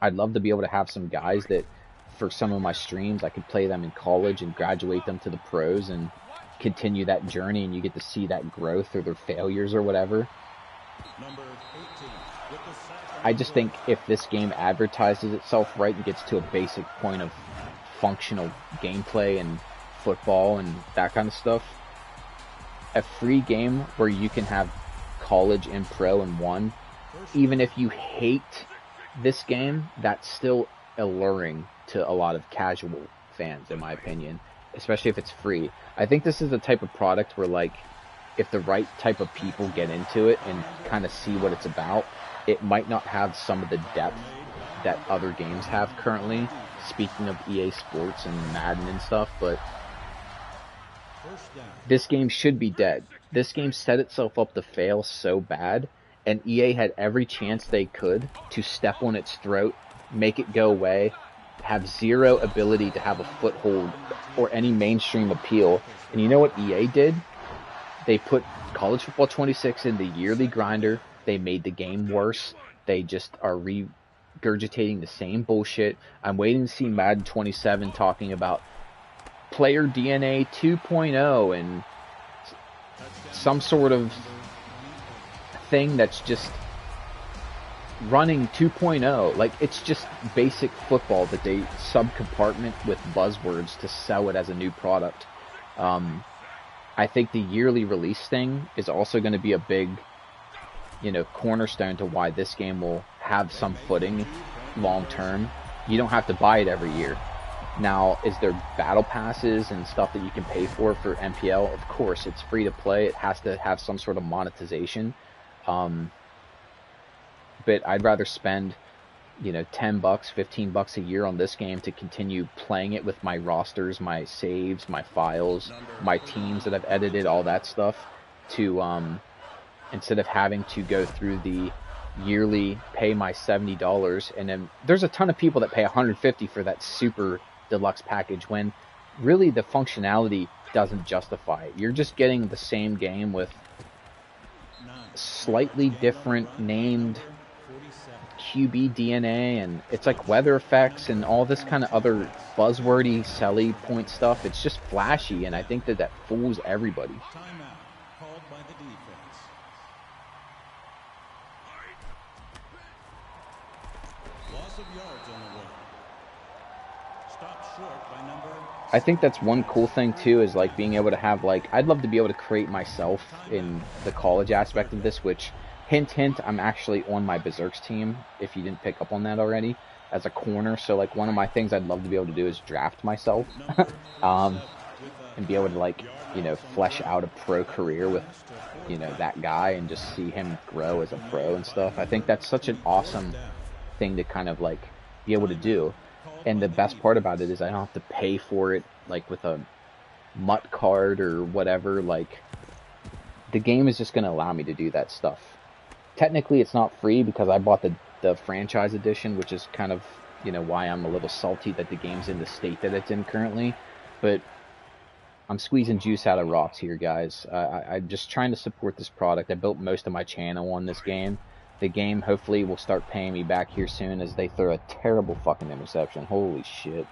I'd love to be able to have some guys that, for some of my streams, I could play them in college and graduate them to the pros and continue that journey. And you get to see that growth or their failures or whatever. Number 18 with the sack on I the just play. think if this game advertises itself right and gets to a basic point of functional gameplay and football and that kind of stuff, a free game where you can have college and pro in one, even if you hate this game, that's still alluring to a lot of casual fans, in my opinion, especially if it's free. I think this is the type of product where, like, if the right type of people get into it and kind of see what it's about, it might not have some of the depth that other games have currently. Speaking of EA Sports and Madden and stuff, but First down. this game should be dead. This game set itself up to fail so bad, and EA had every chance they could to step on its throat, make it go away, have zero ability to have a foothold or any mainstream appeal. And you know what EA did? They put College Football 26 in the yearly grinder. They made the game worse. They just are regurgitating the same bullshit. I'm waiting to see Madden 27 talking about player DNA 2.0 and some sort of thing that's just running 2.0. Like, it's just basic football that they sub-compartment with buzzwords to sell it as a new product. I think the yearly release thing is also going to be a big, cornerstone to why this game will have some footing long term. You don't have to buy it every year. Now, is there battle passes and stuff that you can pay for MPL? Of course, it's free to play. It has to have some sort of monetization. But I'd rather spend, $10, $15 a year on this game to continue playing it with my rosters, my saves, my files, my teams that I've edited, all that stuff, to instead of having to go through the yearly pay my $70, and then there's a ton of people that pay $150 for that super deluxe package when really the functionality doesn't justify it. You're just getting the same game with slightly different named QB DNA, and it's like weather effects and all this kind of other buzzwordy, selly point stuff. It's just flashy, and I think that fools everybody. Timeout called by the defense. Loss of yards on the way. Stopped short by number I think that's one cool thing too, is like being able to have like, I'd love to be able to create myself in the college aspect of this, which hint hint, I'm actually on my Berserks team, if you didn't pick up on that already, as a corner. So like one of my things I'd love to be able to do is draft myself. number 47 um with and a be able to, like, yard you know, loss on the flesh play. out a pro career with, Pass to you know, fullback. that guy and just see him grow as a Tackle pro made and by stuff. I think number that's such an 24, awesome down. thing to kind of like be able to Timeout do. called And by the the best part about it defense. is I don't have to pay for it like with a MUT card or whatever. Like, the game is just going to allow me to do that stuff. Technically, it's not free because I bought the franchise edition, which is kind of, you know, why I'm a little salty that the game's in the state that it's in currently. But I'm squeezing juice out of rocks here, guys. I'm just trying to support this product. I built most of my channel on this game. The game hopefully will start paying me back here soon as they throw a terrible fucking interception. Holy shit.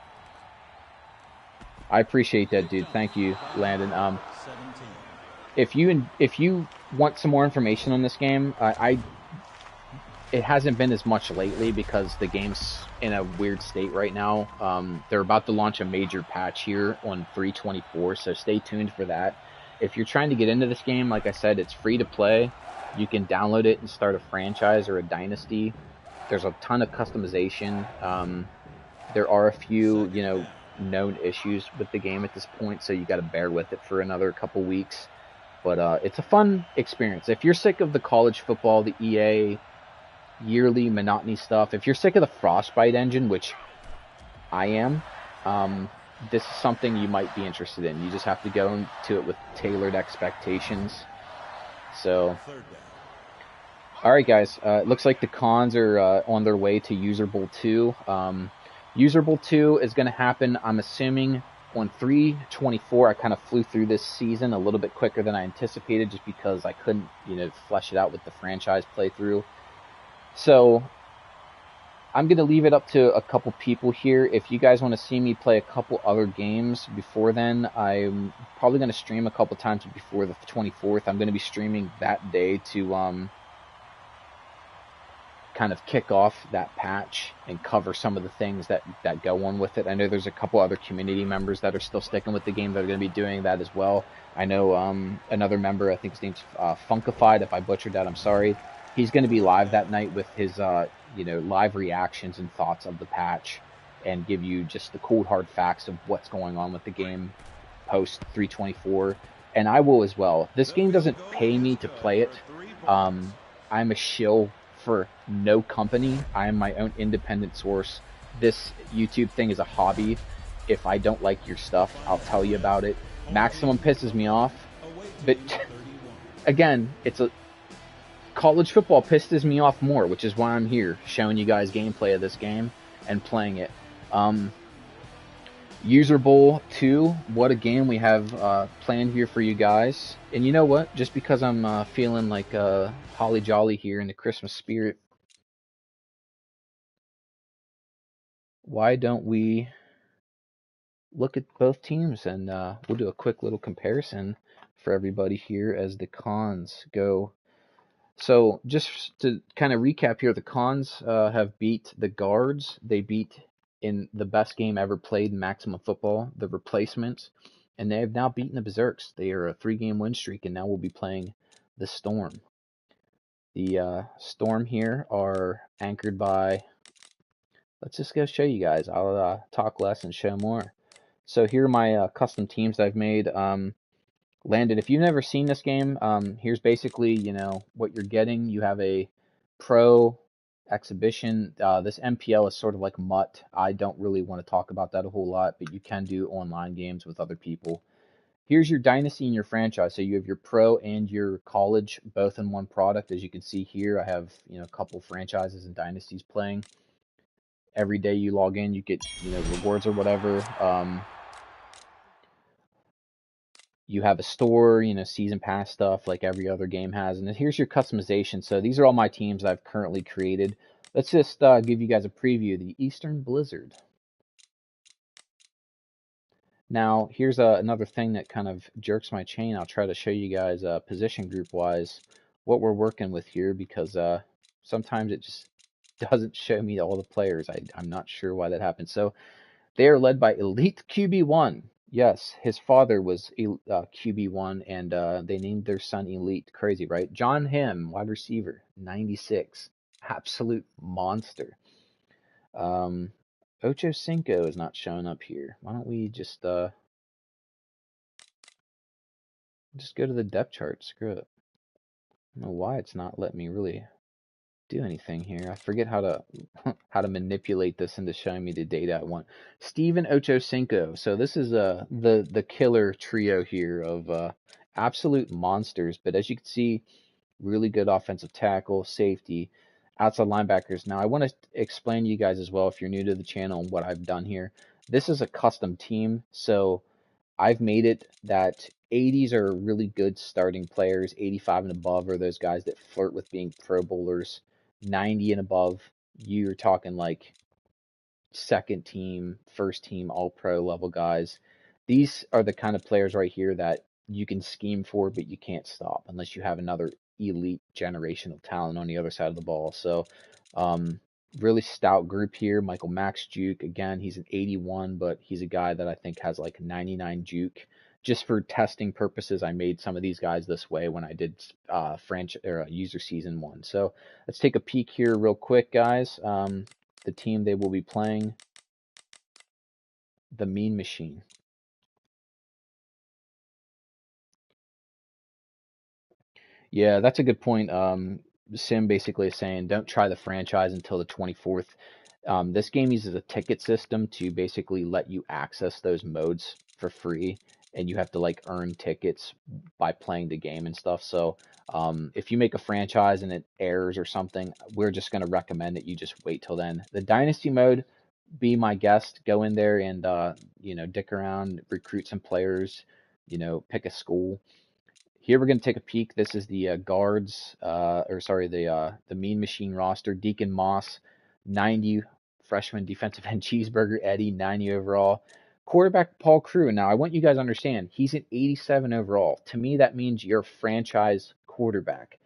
I appreciate that, Picked dude. off Thank you, by Landon. number 17. If you want some more information on this game, it hasn't been as much lately because the game's in a weird state right now. They're about to launch a major patch here on 324, so stay tuned for that. If you're trying to get into this game, like I said, it's free to play. You can download it and start a franchise or a dynasty. There's a ton of customization. There are a few, you Second know, down. known issues with the game at this point, so you got to bear with it for another couple weeks. But it's a fun experience. If you're sick of the college football, the EA yearly monotony stuff, if you're sick of the Frostbite engine, which I am, this is something you might be interested in. You just have to go into it with tailored expectations. So, Third down. alright guys, it looks like the cons are on their way to Usable 2. Usable 2 is going to happen, I'm assuming, on 324. I kind of flew through this season a little bit quicker than I anticipated just because I couldn't, you know, flesh it out with the franchise playthrough. So I'm going to leave it up to a couple people here. If you guys want to see me play a couple other games before then, I'm probably going to stream a couple times before the 24th. I'm going to be streaming that day to kind of kick off that patch and cover some of the things that go on with it. I know there's a couple other community members that are still sticking with the game that are going to be doing that as well. I know another member, I think his name's Funkified. If I butchered that, I'm sorry. He's going to be live that night with his you know, live reactions and thoughts of the patch and give you just the cold hard facts of what's going on with the game post 324. And I will as well. This The game field doesn't goal pay me is to good play it. for 3 points. I'm a shill for no company. I am my own independent source. This YouTube thing is a hobby. If I don't like your stuff, I'll tell you about it. Maximum pisses me off, but Awaiting 31. again, it's a college football pisses me off more, which is why I'm here showing you guys gameplay of this game and playing it. User Bowl 2, what a game we have planned here for you guys. And you know what? Just because I'm feeling like holly jolly here in the Christmas spirit, why don't we look at both teams and we'll do a quick little comparison for everybody here as the cons go. So just to kind of recap here, the cons have beat the guards. They beat in the best game ever played in Maximum Football, the replacements, and they have now beaten the Berserks. They are a 3-game win streak, and now we'll be playing the Storm. The Storm here are anchored by. Let's just go show you guys. I'll talk less and show more. So here are my custom teams I've made. Landon, if you've never seen this game, here's basically, you know, what you're getting. You have a pro exhibition. This MPL is sort of like MUT. I don't really want to talk about that a whole lot, but you can do online games with other people. Here's your dynasty and your franchise. So you have your pro and your college both in one product. As you can see here, I have, you know, a couple franchises and dynasties playing. Every day you log in, you get, you know, rewards or whatever. You have a store, you know, season pass stuff like every other game has. And then here's your customization. So these are all my teams I've currently created. Let's just give you guys a preview of the Eastern Blizzard. Now, here's another thing that kind of jerks my chain. I'll try to show you guys position group wise what we're working with here because sometimes it just doesn't show me all the players. I'm not sure why that happens. So They are led by Elite QB1. Yes, his father was QB1, and they named their son Elite. Crazy, right? John Him, wide receiver, 96. Absolute monster. Um, Ocho Cinco is not showing up here. Why don't we just go to the depth chart? Screw it. I don't know why it's not letting me really do anything here. I forget how to how to manipulate this into showing me the data I want. Steven Ochocinco. So this is the killer trio here of absolute monsters. But as you can see, really good offensive tackle, safety, outside linebackers. Now I want to explain to you guys as well, if you're new to the channel, what I've done here. This is a custom team, so I've made it that 80s are really good starting players. 85 and above are those guys that flirt with being Pro Bowlers. 90 and above, you're talking like second team, first team, all pro level guys. These are the kind of players right here that you can scheme for, but you can't stop unless you have another elite generational talent on the other side of the ball. So, um, really stout group here. Michael Max Juke, again, he's an 81, but he's a guy that I think has like 99 Juke. Just for testing purposes, I made some of these guys this way when I did franchise or user season 1. So let's take a peek here real quick, guys. The team they will be playing, the Mean Machine. Yeah, that's a good point. Sim basically is saying don't try the franchise until the 24th. This game uses a ticket system to basically let you access those modes for free, and you have to like earn tickets by playing the game and stuff. So if you make a franchise and it errors or something, we're just going to recommend that you just wait till then. The Dynasty mode, be my guest. Go in there and dick around, recruit some players, pick a school. Here we're going to take a peek. This is the guards, or sorry, the Mean Machine roster. Deacon Moss, 90, freshman defensive end Cheeseburger Eddie, 90 overall. Quarterback Paul Crew. Now I want you guys to understand he's an 87 overall. To me, that means you're a franchise quarterback.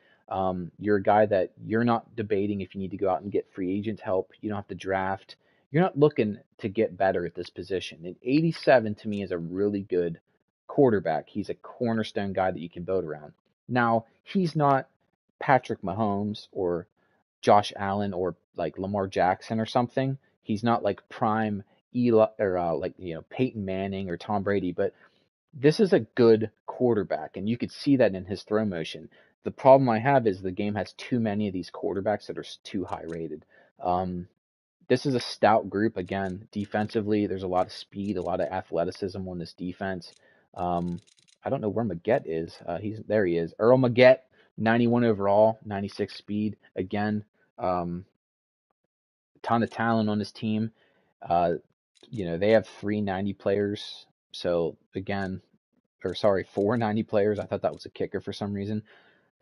You're a guy that you're not debating if you need to go out and get free agent help. You don't have to draft. You're not looking to get better at this position. And 87 to me is a really good quarterback. He's a cornerstone guy that you can build around. Now, he's not Patrick Mahomes or Josh Allen or like Lamar Jackson or something. He's not like prime Eli or Peyton Manning or Tom Brady, but this is a good quarterback, and you could see that in his throw motion. The problem I have is the game has too many of these quarterbacks that are too high rated. Um, this is a stout group. Again, defensively, there's a lot of speed, a lot of athleticism on this defense. Um, I don't know where Maggette is. There. He is. Earl Maggette, 91 overall, 96 speed. Again, ton of talent on this team. Uh, they have 390 players. So again, or sorry, 490 players. I thought that was a kicker for some reason.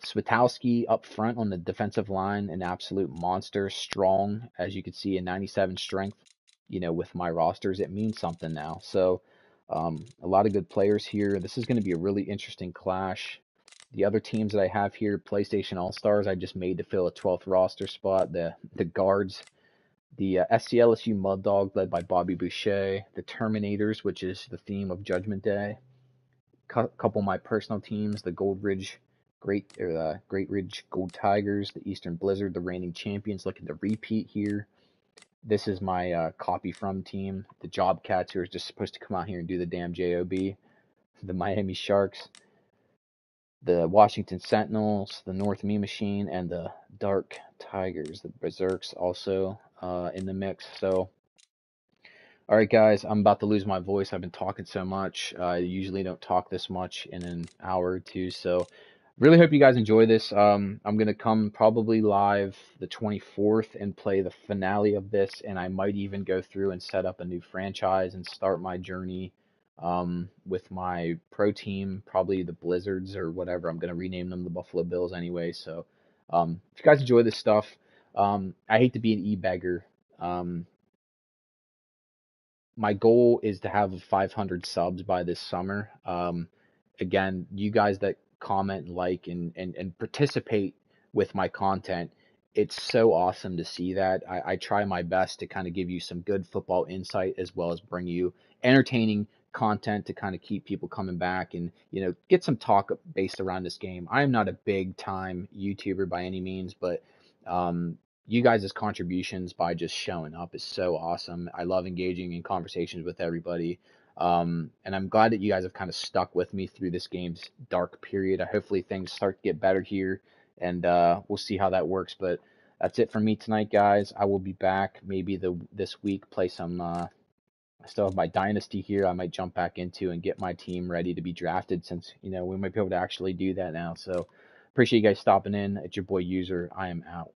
Switowski up front on the defensive line, an absolute monster, strong, as you can see, a 97 strength. With my rosters, it means something now. So, a lot of good players here. This is going to be a really interesting clash. The other teams that I have here, PlayStation All Stars, I just made to fill a 12th roster spot. The guards, the SCLSU Mud Dog, led by Bobby Boucher. The Terminators, which is the theme of Judgment Day. Couple of my personal teams, the Great Ridge Gold Tigers, the Eastern Blizzard, the reigning champions, looking to repeat here. This is my copy from team, the Job Cats, who are just supposed to come out here and do the damn job. The Miami Sharks, the Washington Sentinels, the North Me Machine, and the Dark Tigers, the Berserks, also in the mix. So, all right, guys, I'm about to lose my voice. I've been talking so much. I usually don't talk this much in an hour or two, so really hope you guys enjoy this. I'm gonna come probably live the 24th and play the finale of this, and I might even go through and set up a new franchise and start my journey with my pro team, probably the Blizzards or whatever. I'm gonna rename them the Buffalo Bills anyway. So if you guys enjoy this stuff, I hate to be an e-beggar. My goal is to have 500 subs by this summer. Again, you guys that comment and like and participate with my content, it's so awesome to see that. I try my best to kind of give you some good football insight as well as bring you entertaining content to kind of keep people coming back and, get some talk based around this game. I am not a big time YouTuber by any means, but um, you guys' contributions by just showing up is so awesome. I love engaging in conversations with everybody. And I'm glad that you guys have kind of stuck with me through this game's dark period. Hopefully things start to get better here and we'll see how that works. But that's it for me tonight, guys. I will be back maybe this week, play some. I still have my dynasty here. I might jump back into and get my team ready to be drafted since we might be able to actually do that now. So appreciate you guys stopping in. It's your boy User. I am out.